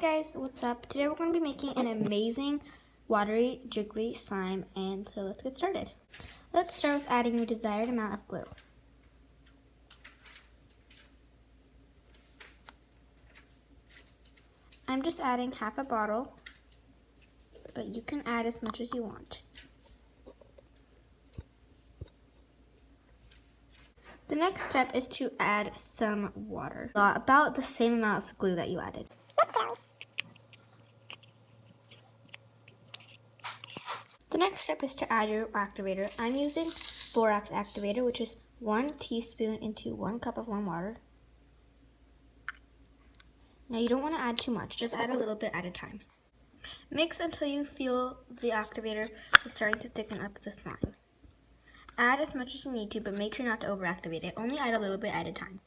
guys, what's up? Today we're going to be making an amazing watery jiggly slime, and so let's get started. Let's start with adding your desired amount of glue. I'm just adding half a bottle, but you can add as much as you want. The next step is to add some water, about the same amount of glue that you added. The next step is to add your activator. I'm using borax activator, which is 1 teaspoon into 1 cup of warm water. Now you don't want to add too much, just add a little bit at a time. Mix until you feel the activator is starting to thicken up the slime. Add as much as you need to, but make sure not to overactivate it. Only add a little bit at a time.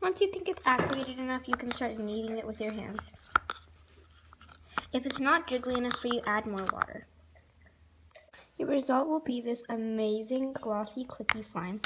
Once you think it's activated enough, you can start kneading it with your hands. If it's not jiggly enough for you, add more water. Your result will be this amazing glossy clicky slime.